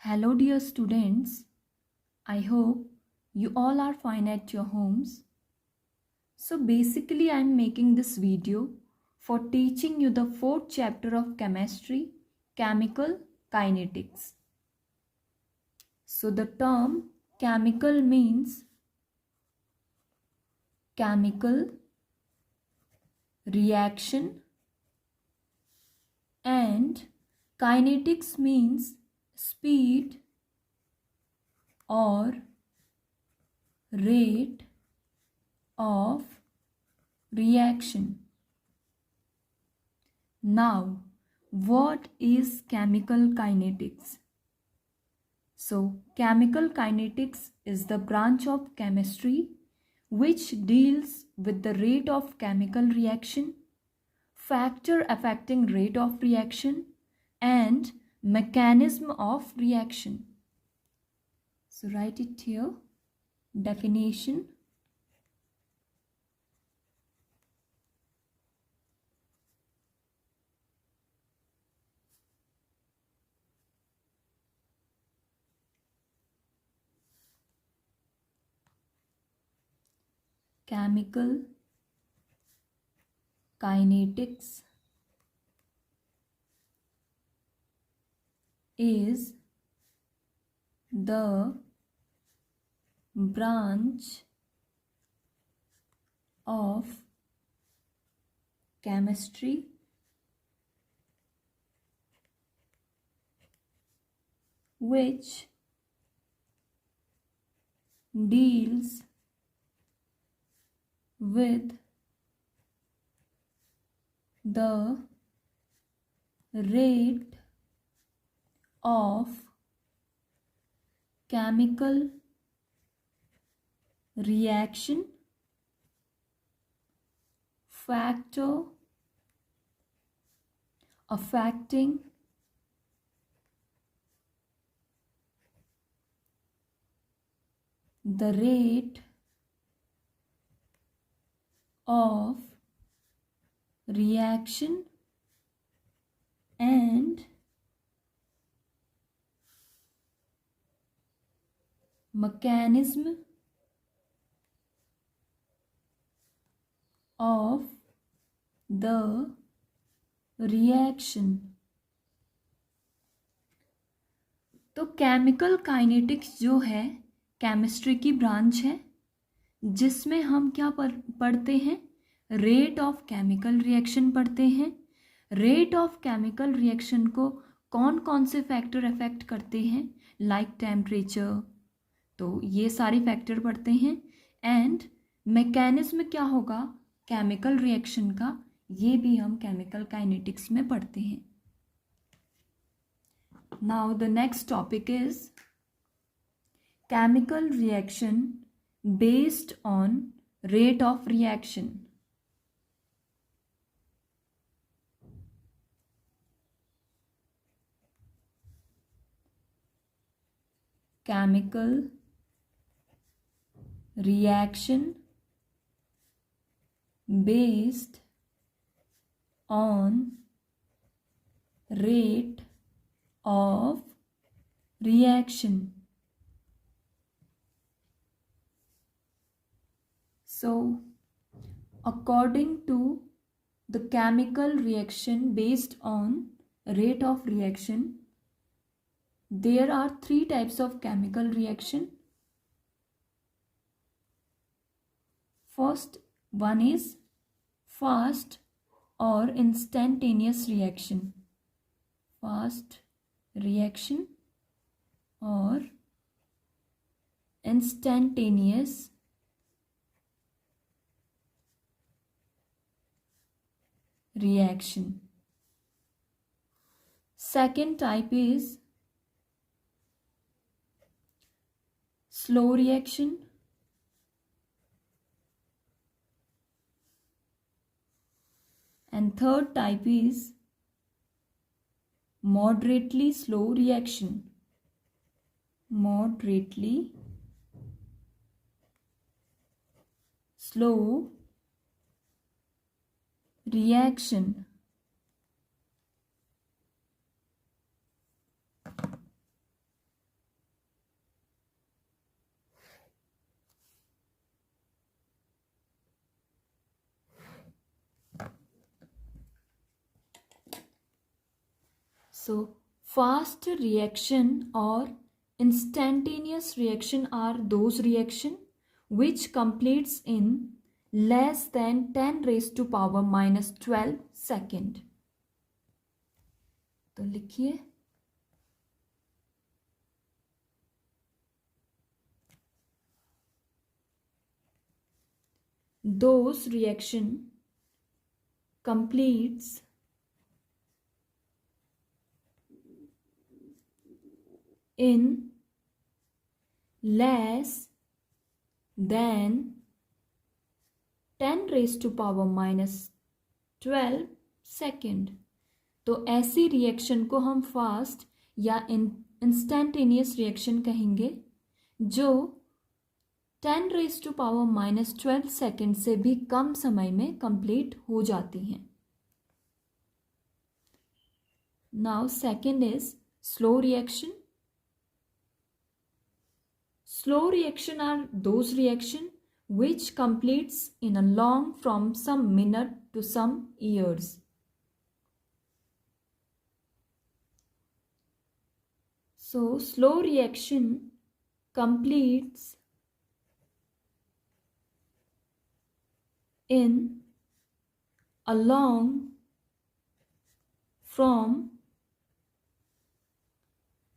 Hello, dear students. I hope you all are fine at your homes. So, basically, I am making this video for teaching you the fourth chapter of chemistry, chemical kinetics. So, the term chemical means chemical reaction, and kinetics means speed or rate of reaction. Now, what is chemical kinetics? So, chemical kinetics is the branch of chemistry which deals with the rate of chemical reaction, factor affecting rate of reaction, and mechanism of reaction. So, write it here. Definition. Chemical kinetics is the branch of chemistry which deals with the rate of chemical reaction, factor affecting the rate of reaction, and mechanism of the reaction. तो chemical kinetics जो है chemistry की branch है जिसमें हम क्या पढ़ते हैं, रेट ऑफ केमिकल रिएक्शन पढ़ते हैं। रेट ऑफ केमिकल रिएक्शन को कौन कौन से फैक्टर अफेक्ट करते हैं, लाइक टेम्परेचर, तो ये सारे फैक्टर पढ़ते हैं। एंड मैकेनिज्म क्या होगा केमिकल रिएक्शन का, ये भी हम केमिकल काइनेटिक्स में पढ़ते हैं। Now the next topic is chemical reaction based on rate of reaction. Chemical reaction based on rate of reaction. So, according to the chemical reaction based on rate of reaction, there are three types of chemical reaction. First one is fast or instantaneous reaction. Fast reaction or instantaneous reaction. Second type is slow reaction. And third type is moderately slow reaction. Moderately slow reaction. So fast reaction or instantaneous reaction are those reaction which completes in less than 10 raised to power minus 12 second. तो लिखिए, those reaction completes in less than 10 raised to power minus 12 second. तो ऐसी reaction को हम fast या instantaneous reaction कहेंगे जो 10 raise to power minus 12 second से भी कम समय में कंप्लीट हो जाती हैं. Now second is slow reaction. Slow reaction are those reaction which completes in a long from some minute to some years. So slow reaction completes in a long from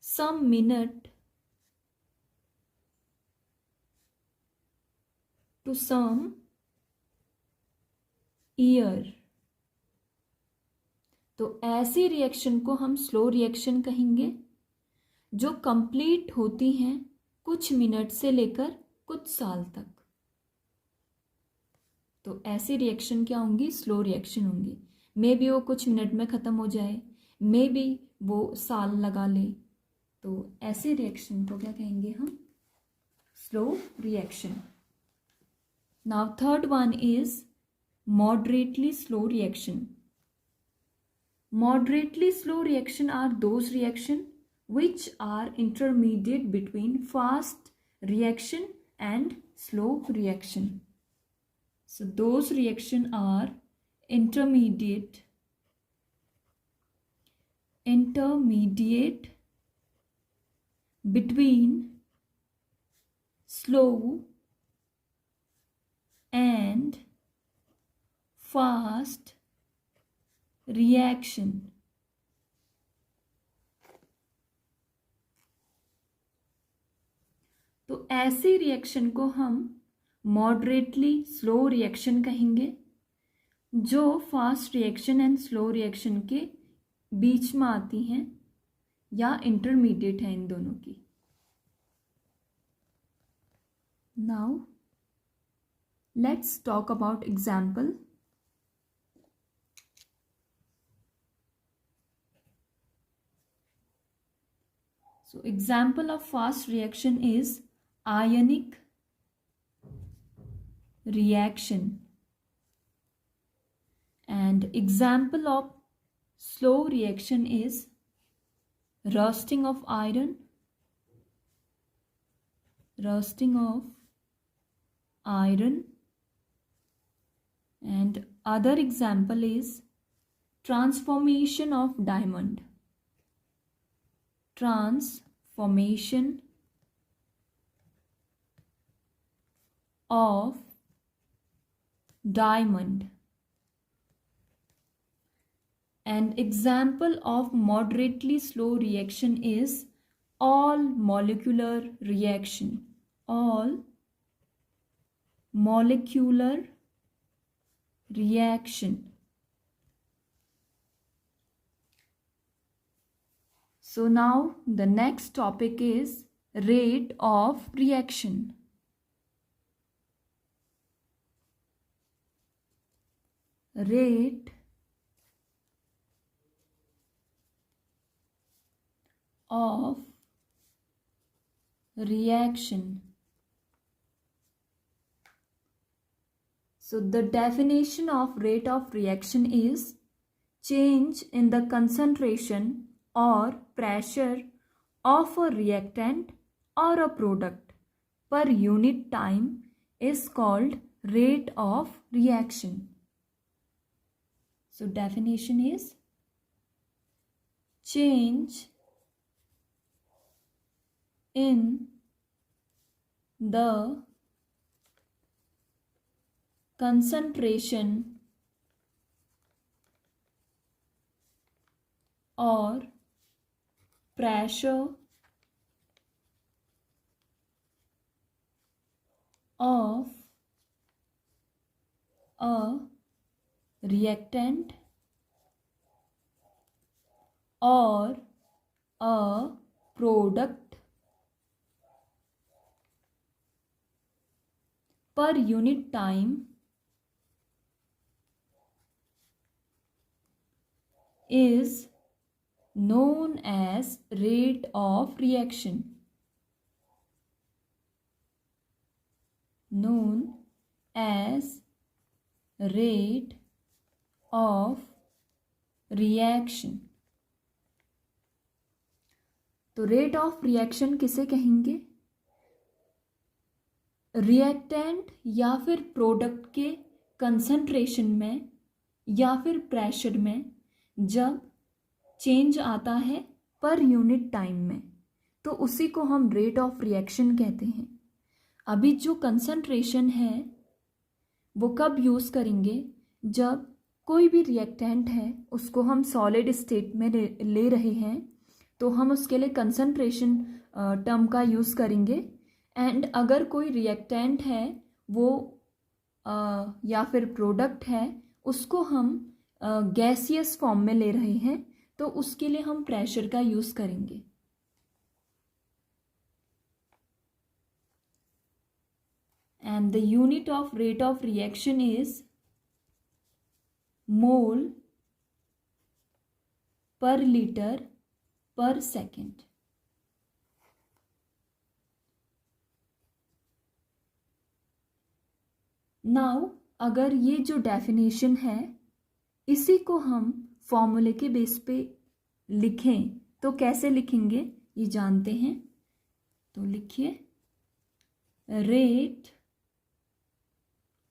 some minute to some year. तो ऐसी reaction को हम slow reaction कहेंगे जो complete होती हैं कुछ minute से लेकर कुछ साल तक. तो ऐसी रिएक्शन क्या होंगी? स्लो रिएक्शन होंगी. मे बी वो कुछ मिनट में ख़त्म हो जाए, मे बी वो साल लगा ले. तो ऐसी रिएक्शन को क्या कहेंगे हम? Slow reaction. Now third one is moderately slow reaction. Moderately slow reaction are those reaction which are intermediate between fast reaction and slow reaction. So those reaction are intermediate between slow and fast reaction. तो ऐसी reaction को हम moderately slow reaction कहेंगे जो fast reaction and slow reaction के बीच में आती हैं या इंटरमीडिएट है इन दोनों की. Now let's talk about example. So example of fast reaction is ionic reaction, and example of slow reaction is roasting of iron, and other example is transformation of diamond. And example of moderately slow reaction is all molecular reaction. So now the next topic is rate of reaction. Rate of reaction. So the definition of rate of reaction is change in the concentration or pressure of a reactant or a product per unit time is called rate of reaction. So definition is change in the concentration or pressure of a reactant or a product per unit time is known as rate of reaction. Known as rate of reaction. तो rate of reaction किसे कहेंगे? Reactant या फिर product के concentration में या फिर pressure में जब चेंज आता है पर यूनिट टाइम में, तो उसी को हम रेट ऑफ रिएक्शन कहते हैं। अभी जो कंसंट्रेशन है वो कब यूज़ करेंगे? जब कोई भी रिएक्टेंट है उसको हम सॉलिड स्टेट में ले रहे हैं, तो हम उसके लिए कंसंट्रेशन टर्म का यूज़ करेंगे। एंड अगर कोई रिएक्टेंट है वो या फिर प्रोडक्ट है उसको हम गैसियस फॉर्म में ले रहे हैं, तो उसके लिए हम प्रेशर का यूज़ करेंगे। And the unit of rate of reaction is mole per litre per second. Now अगर ये जो डेफिनेशन है इसी को हम फॉर्मूले के बेस पे लिखें तो कैसे लिखेंगे ये जानते हैं। तो लिखिए rate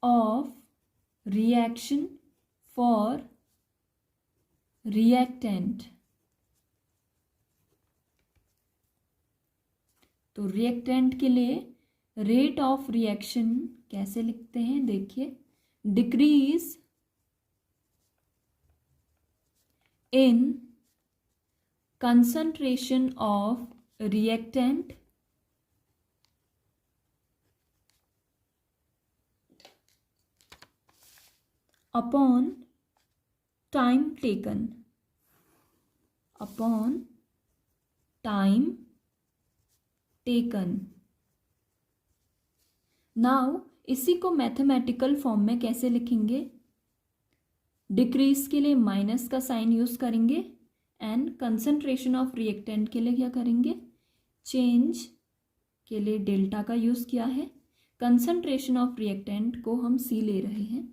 of reaction for reactant. तो रिएक्टेंट के लिए रेट ऑफ रिएक्शन कैसे लिखते हैं? देखिए, decrease in concentration of reactant upon time taken. Upon time taken. Now इसी को मैथमेटिकल फॉर्म में कैसे लिखेंगे? डिक्रीज के लिए माइनस का साइन यूज करेंगे एंड कंसंट्रेशन ऑफ रिएक्टेंट के लिए क्या करेंगे? चेंज के लिए डेल्टा का यूज किया है। कंसंट्रेशन ऑफ रिएक्टेंट को हम सी ले रहे हैं।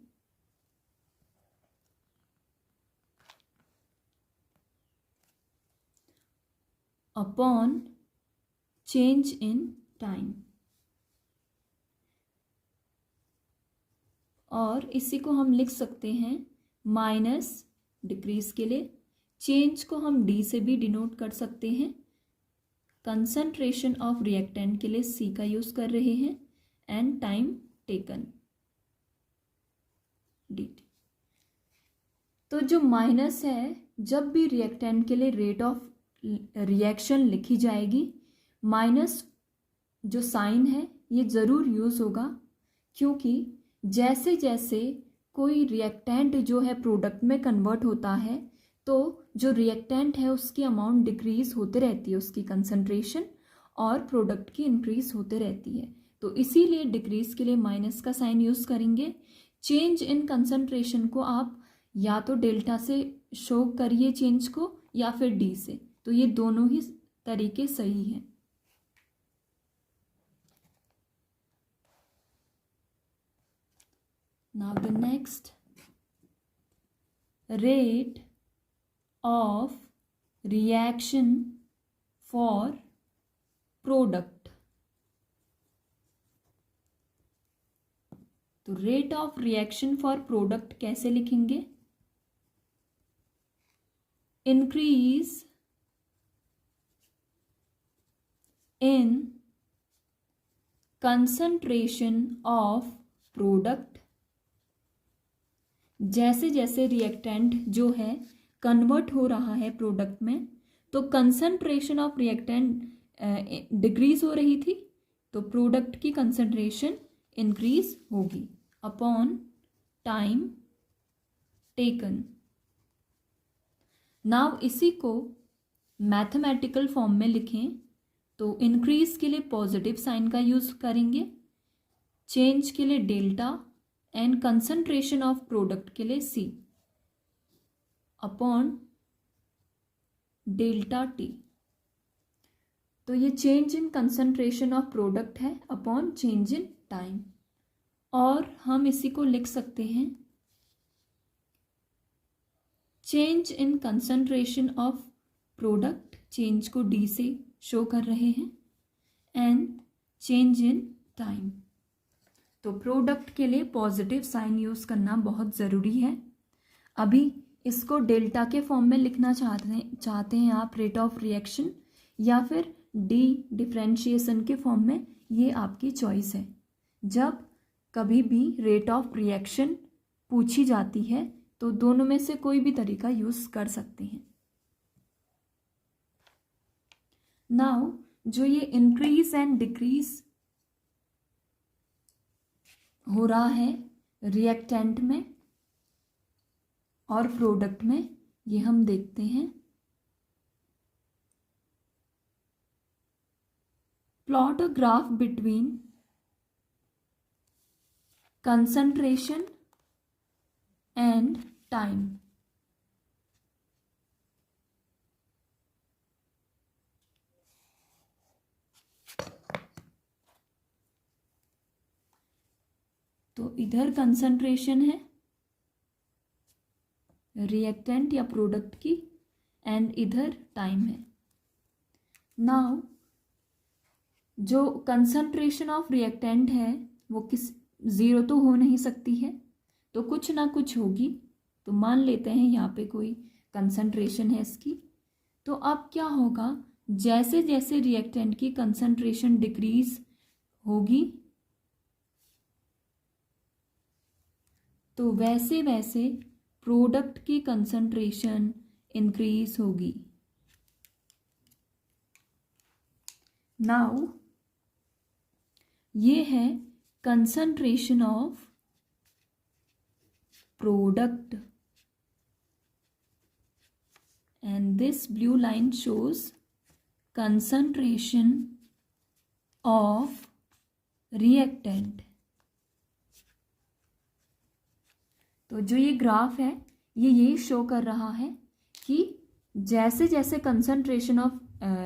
अपॉन चेंज इन टाइम, और इसी को हम लिख सकते हैं माइनस डिक्रीज के लिए। चेंज को हम डी से भी डिनोट कर सकते हैं। कंसंट्रेशन ऑफ रिएक्टेंट के लिए सी का यूज कर रहे हैं एंड टाइम टेकन डी। तो जो माइनस है, जब भी रिएक्टेंट के लिए रेट ऑफ रिएक्शन लिखी जाएगी, माइनस जो साइन है ये ज़रूर यूज़ होगा, क्योंकि जैसे जैसे कोई रिएक्टेंट जो है प्रोडक्ट में कन्वर्ट होता है तो जो रिएक्टेंट है उसकी अमाउंट डिक्रीज होते रहती है, उसकी कंसंट्रेशन, और प्रोडक्ट की इंक्रीज होते रहती है। तो इसीलिए डिक्रीज के लिए माइनस का साइन यूज़ करेंगे। चेंज इन कंसंट्रेशन को आप या तो डेल्टा से शो करिए चेंज को या फिर डी से, तो ये दोनों ही तरीके सही हैं। Now the next, rate of reaction for product. तो rate of reaction for product कैसे लिखेंगे? Increase in concentration of product, जैसे जैसे रिएक्टेंट जो है कन्वर्ट हो रहा है प्रोडक्ट में, तो कंसंट्रेशन ऑफ रिएक्टेंट डिक्रीज हो रही थी, तो प्रोडक्ट की कंसंट्रेशन इंक्रीज होगी अपॉन टाइम टेकन। नाउ इसी को मैथमेटिकल फॉर्म में लिखें तो इंक्रीज के लिए पॉजिटिव साइन का यूज करेंगे, चेंज के लिए delta and concentration of product के लिए सी अपॉन डेल्टा टी। तो ये change in concentration of product है अपॉन चेंज इन टाइम, और हम इसी को लिख सकते हैं change in concentration of product, change को डी से शो कर रहे हैं, एंड चेंज इन टाइम। तो प्रोडक्ट के लिए पॉजिटिव साइन यूज करना बहुत ज़रूरी है। अभी इसको डेल्टा के फॉर्म में लिखना चाहते हैं आप, रेट ऑफ रिएक्शन, या फिर डी डिफरेंशिएशन के फॉर्म में, ये आपकी चॉइस है। जब कभी भी रेट ऑफ रिएक्शन पूछी जाती है तो दोनों में से कोई भी तरीका यूज कर सकते हैं। नाउ जो ये इंक्रीज एंड डिक्रीज हो रहा है रिएक्टेंट में और प्रोडक्ट में, ये हम देखते हैं। Plot a graph between concentration and time. तो इधर कंसंट्रेशन है रिएक्टेंट या प्रोडक्ट की, एंड इधर टाइम है। नाउ जो कंसंट्रेशन ऑफ रिएक्टेंट है वो ज़ीरो तो हो नहीं सकती है, तो कुछ ना कुछ होगी। तो मान लेते हैं यहाँ पे कोई कंसंट्रेशन है इसकी। तो अब क्या होगा, जैसे जैसे रिएक्टेंट की कंसंट्रेशन डिक्रीज होगी तो वैसे वैसे प्रोडक्ट की कंसंट्रेशन इंक्रीज होगी। नाउ ये है concentration of product, and this blue line shows concentration of reactant। तो जो ये ग्राफ है ये यही शो कर रहा है कि जैसे जैसे कंसंट्रेशन ऑफ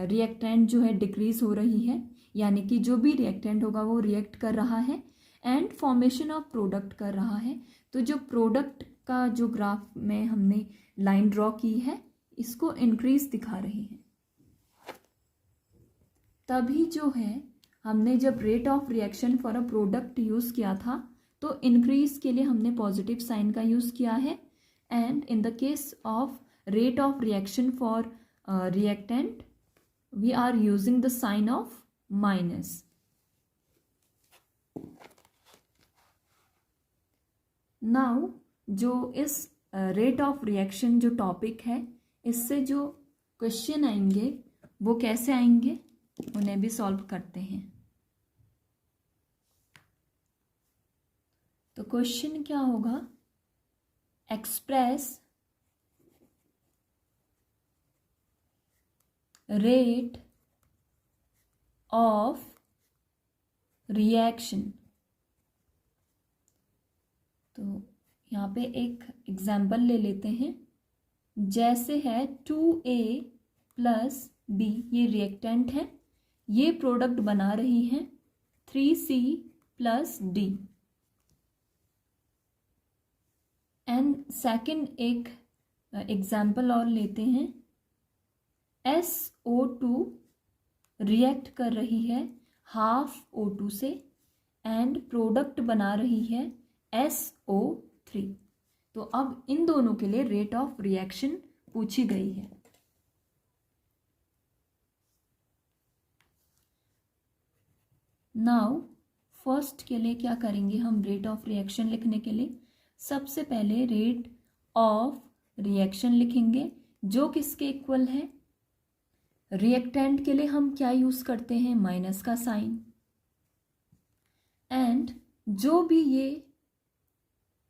रिएक्टेंट जो है डिक्रीज हो रही है, यानी कि जो भी रिएक्टेंट होगा वो रिएक्ट कर रहा है एंड फॉर्मेशन ऑफ प्रोडक्ट कर रहा है। तो जो प्रोडक्ट का जो ग्राफ में हमने लाइन ड्रॉ की है इसको इंक्रीज दिखा रही है। तभी जो है हमने जब rate of reaction for a product use किया था तो इंक्रीज के लिए हमने पॉजिटिव साइन का यूज़ किया है, and in the case of rate of reaction for reactant we are using the sign of minus. Now जो इस रेट ऑफ रिएक्शन जो टॉपिक है इससे जो क्वेश्चन आएंगे वो कैसे आएंगे उन्हें भी सॉल्व करते हैं। तो क्वेश्चन क्या होगा, एक्सप्रेस रेट ऑफ रिएक्शन। तो यहाँ पे एक एग्जाम्पल ले लेते हैं, जैसे है 2A प्लस B, ये रिएक्टेंट है, ये प्रोडक्ट बना रही है 3C plus D। And second एक एग्जाम्पल और लेते हैं, SO2 रिएक्ट कर रही है हाफ O2 से एंड प्रोडक्ट बना रही है SO3। तो अब इन दोनों के लिए रेट ऑफ रिएक्शन पूछी गई है। नाउ फर्स्ट के लिए क्या करेंगे हम, रेट ऑफ रिएक्शन लिखने के लिए सबसे पहले रेट ऑफ रिएक्शन लिखेंगे जो किसके इक्वल है, रिएक्टेंट के लिए हम क्या यूज करते हैं, माइनस का साइन। एंड जो भी ये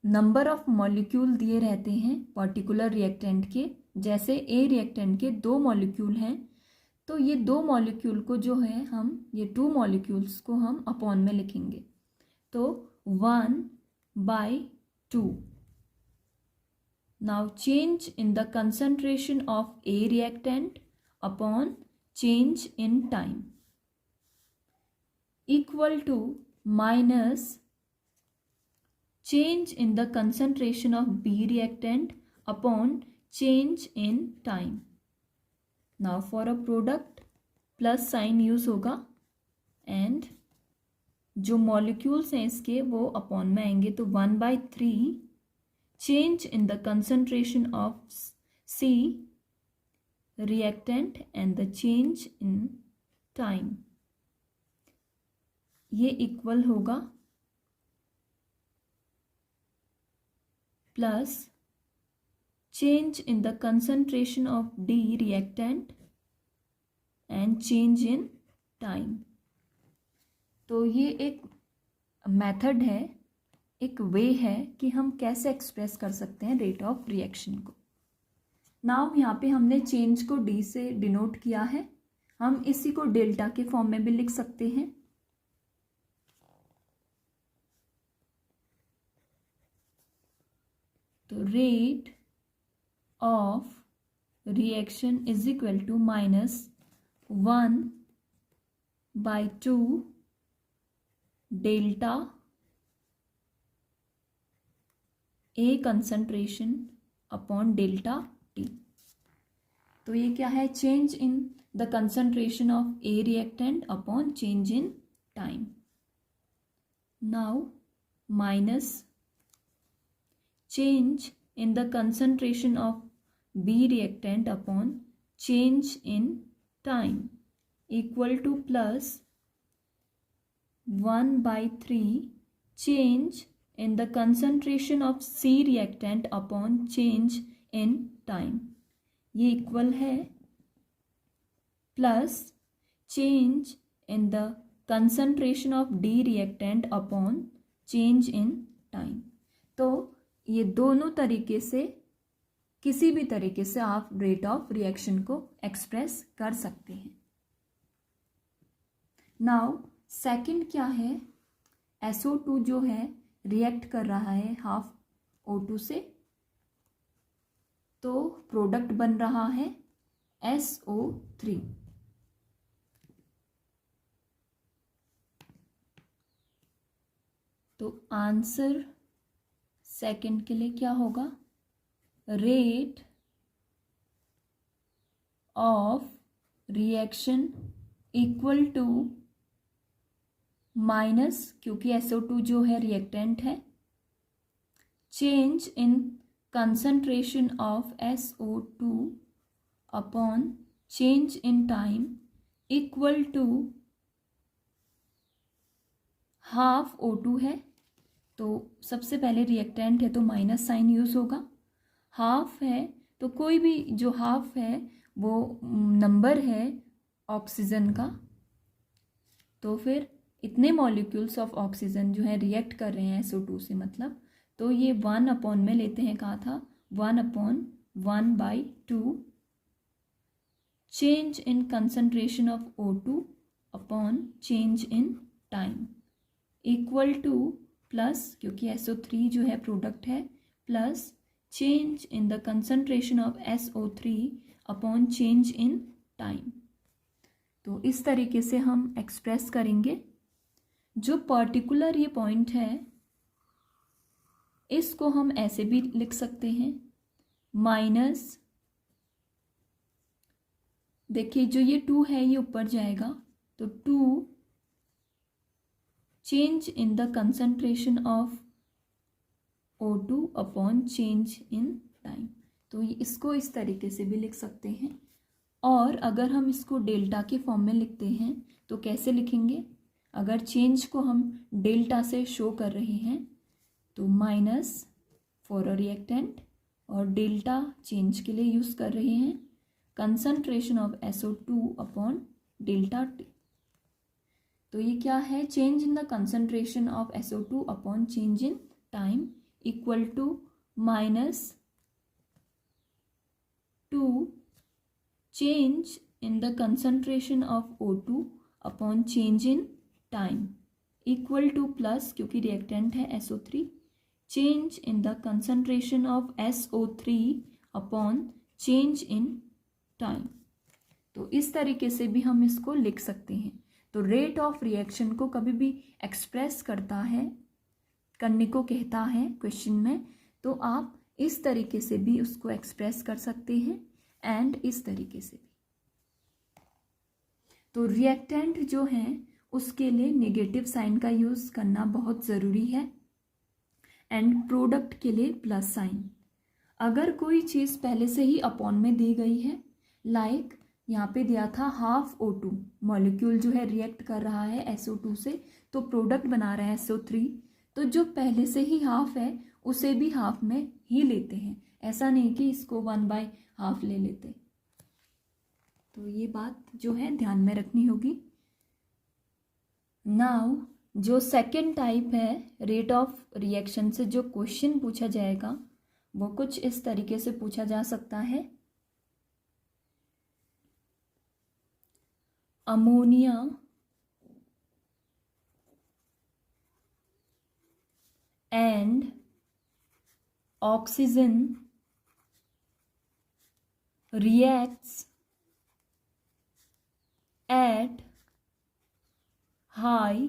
नंबर ऑफ मॉलिक्यूल दिए रहते हैं पर्टिकुलर रिएक्टेंट के, जैसे ए रिएक्टेंट के 2 मॉलिक्यूल हैं, तो ये 2 मॉलिक्यूल को जो है हम ये 2 मॉलिक्यूल्स को हम अपॉन में लिखेंगे, तो 1/2। Now change in the concentration of a reactant upon change in time equal to minus change in the concentration of B reactant upon change in time. Now for a product plus sign use होगा and जो molecules हैं इसके वो upon में आएंगे, तो 1/3 change in the concentration of C reactant and the change in time, ये equal होगा plus change in the concentration of D reactant and change in time। तो ये एक मेथड है, एक वे है कि हम कैसे एक्सप्रेस कर सकते हैं रेट ऑफ रिएक्शन को। नाउ यहाँ पे हमने चेंज को D से डिनोट किया है, हम इसी को डेल्टा के फॉर्म में भी लिख सकते हैं। तो rate of reaction is equal to -1/2 delta A concentration upon delta T. तो ये क्या है, change in the concentration of a reactant upon change in time. Now minus change in the concentration of B reactant upon change in time equal to plus 1/3 change in the concentration of C reactant upon change in time, ये equal है plus change in the concentration of D reactant upon change in time। तो ये दोनों तरीके से, किसी भी तरीके से आप रेट ऑफ रिएक्शन को एक्सप्रेस कर सकते हैं। नाउ सेकंड क्या है, SO2 जो है रिएक्ट कर रहा है हाफ O2 से, तो प्रोडक्ट बन रहा है SO3। तो आंसर सेकंड के लिए क्या होगा, rate of reaction equal to minus, क्योंकि SO2 जो है रिएक्टेंट है, change in concentration of SO2 upon change in time equal to half O2 है, तो सबसे पहले रिएक्टेंट है तो माइनस साइन यूज होगा, हाफ है तो कोई भी जो हाफ है वो नंबर है ऑक्सीजन का, तो फिर इतने मॉलिक्यूल्स ऑफ ऑक्सीजन जो है रिएक्ट कर रहे हैं SO2 से, मतलब तो ये 1 अपॉन में लेते हैं, कहा था 1/1/2 change in concentration of O2 upon change in time equal two plus, क्योंकि SO3 जो है प्रोडक्ट है, plus change in the concentration of SO3 upon change in time. तो इस तरीके से हम एक्सप्रेस करेंगे। जो पर्टिकुलर ये पॉइंट है इसको हम ऐसे भी लिख सकते हैं, माइनस, देखिए जो ये 2 है ये ऊपर जाएगा, तो 2 change in the concentration of O2 upon change in time। तो इसको इस तरीके से भी लिख सकते हैं। और अगर हम इसको डेल्टा के फॉर्म में लिखते हैं तो कैसे लिखेंगे, अगर चेंज को हम डेल्टा से शो कर रहे हैं तो माइनस फॉर अ रिएक्टेंट, और डेल्टा चेंज के लिए यूज़ कर रहे हैं concentration of SO2 upon delta T। तो ये क्या है, change in the concentration of SO2 upon change in time equal to minus 2 change in the concentration of O2 upon change in time equal to plus, क्योंकि reactant है SO3, change in the concentration of SO3 upon change in time। तो इस तरीके से भी हम इसको लिख सकते हैं। तो रेट ऑफ रिएक्शन को कभी भी एक्सप्रेस करने को कहता है क्वेश्चन में, तो आप इस तरीके से भी उसको एक्सप्रेस कर सकते हैं एंड इस तरीके से भी। तो रिएक्टेंट जो है उसके लिए नेगेटिव साइन का यूज़ करना बहुत ज़रूरी है एंड प्रोडक्ट के लिए प्लस साइन। अगर कोई चीज़ पहले से ही अपॉन में दी गई है, लाइक यहाँ पे दिया था हाफ O2, मॉलिक्यूल जो है रिएक्ट कर रहा है SO2 से, तो प्रोडक्ट बना रहा है SO3, तो जो पहले से ही हाफ है उसे भी हाफ में ही लेते हैं, ऐसा नहीं कि इसको 1/2 ले लेते। तो ये बात जो है ध्यान में रखनी होगी। नाउ जो सेकेंड टाइप है रेट ऑफ रिएक्शन से जो क्वेश्चन पूछा जाएगा वो कुछ इस तरीके से पूछा जा सकता है। Ammonia and oxygen reacts at high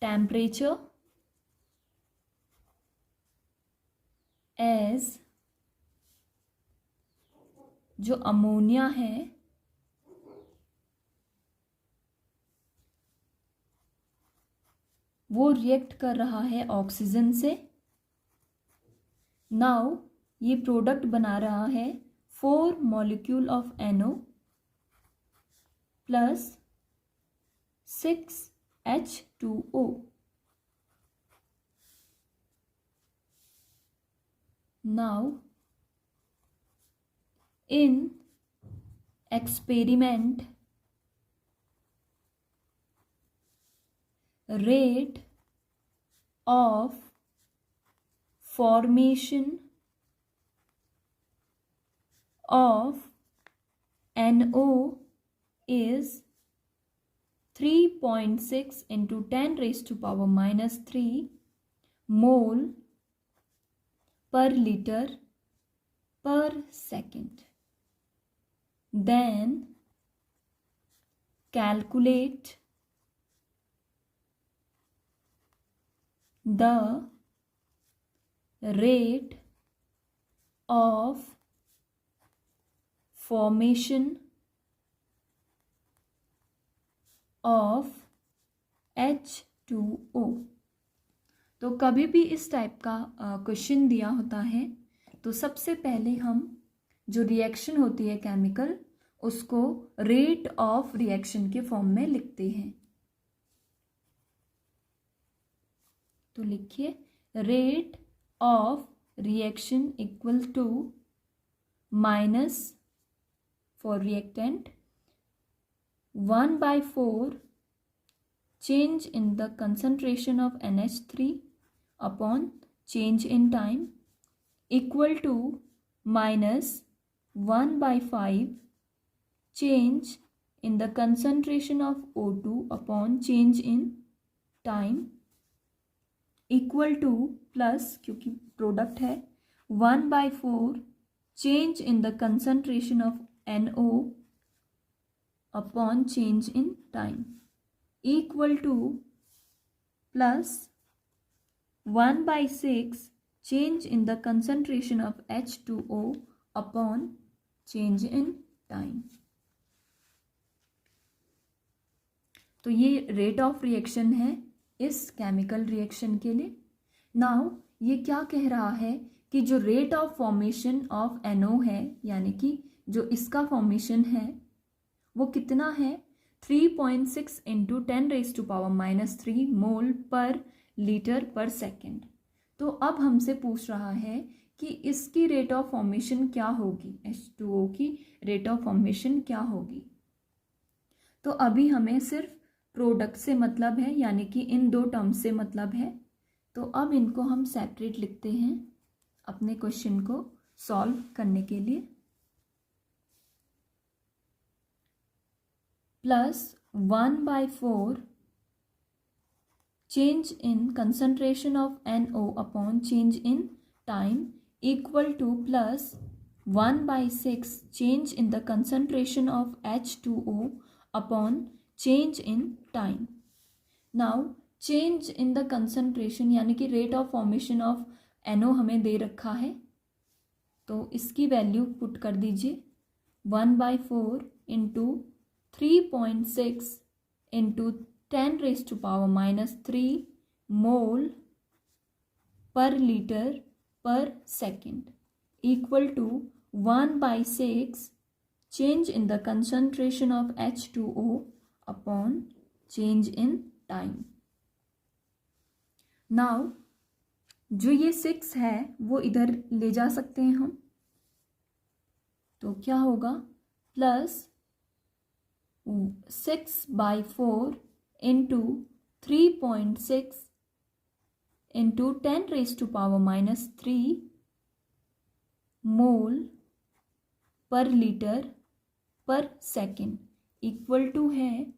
temperature as जो अमोनिया है वो रिएक्ट कर रहा है ऑक्सीजन से। नाउ ये प्रोडक्ट बना रहा है 4 molecule of NO plus 6 H2O। Now in experiment rate of formation of NO is 3.6 into 10 raised to power minus 3 mole per liter per second। Then calculate the rate of formation of H2O। तो कभी भी इस type का question दिया होता है तो सबसे पहले हम जो रिएक्शन होती है केमिकल उसको रेट ऑफ रिएक्शन के फॉर्म में लिखते हैं। तो लिखिए rate of reaction equal to minus for reactant 1/4 change in the concentration of NH3 upon change in time equal to minus 1/5 change in the concentration of O2 upon change in time equal to plus, क्योंकि product है, 1/4 change in the concentration of NO upon change in time equal to plus 1/6 change in the concentration of H2O upon change in time। तो ये rate of reaction है इस chemical reaction के लिए। Now ये क्या कह रहा है कि जो rate of formation of NO है, यानी कि जो इसका फॉर्मेशन है वो कितना है, 3.6 इंटू 10⁻³ मोल पर लीटर पर सेकेंड। तो अब हमसे पूछ रहा है कि इसकी रेट ऑफ फॉर्मेशन क्या होगी, H2O की रेट ऑफ फॉर्मेशन क्या होगी। तो अभी हमें सिर्फ प्रोडक्ट से मतलब है, यानी कि इन दो टर्म से मतलब है। तो अब इनको हम सेपरेट लिखते हैं अपने क्वेश्चन को सॉल्व करने के लिए। +1/4 change in concentration of NO upon change in time equal to +1/6 change in the concentration of H2O upon change in time. Now change in the concentration यानी कि rate of formation of NO हमें दे रखा है, तो इसकी value put कर दीजिए 1/4 into 3.6 into 10⁻³ mole per litre per second equal to 1/6 change in the concentration of H2O upon change in time. Now जो ये 6 है वो इधर ले जा सकते हैं हम, तो क्या होगा +6/4 into 3.6 into 10⁻³ mole per litre per second equal to है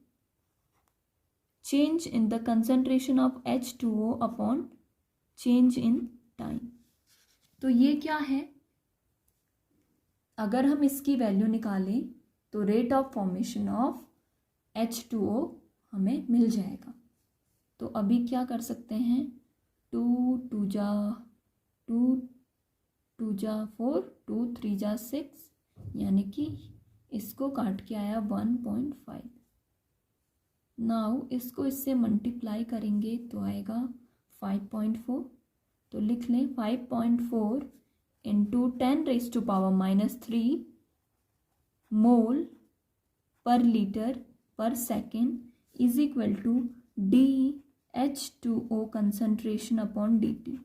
change in the concentration of H2O upon change in time. तो ये क्या है, अगर हम इसकी वैल्यू निकालें तो rate of formation of H2O हमें मिल जाएगा। तो अभी क्या कर सकते हैं, 2 2 जा 4, 2 3 जा 6, यानी कि इसको काट के आया 1.5। नाउ इसको इससे मल्टीप्लाई करेंगे तो आएगा 5.4। तो लिख लें 5.4 into 10⁻³ mole per litre per second is equal to DH2O concentration upon dt।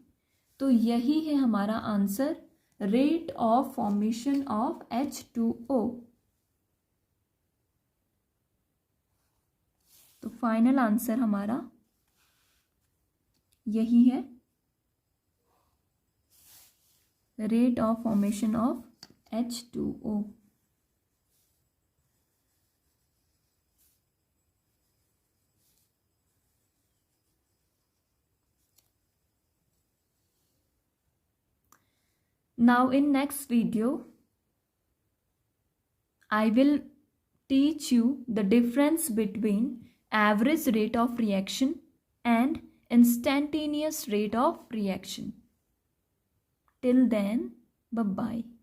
तो यही है हमारा answer, rate of formation of H2O। तो फाइनल आंसर हमारा यही है, rate of formation of H2O। Now in next video I will teach you the difference between average rate of reaction and instantaneous rate of reaction. Till then, bye bye.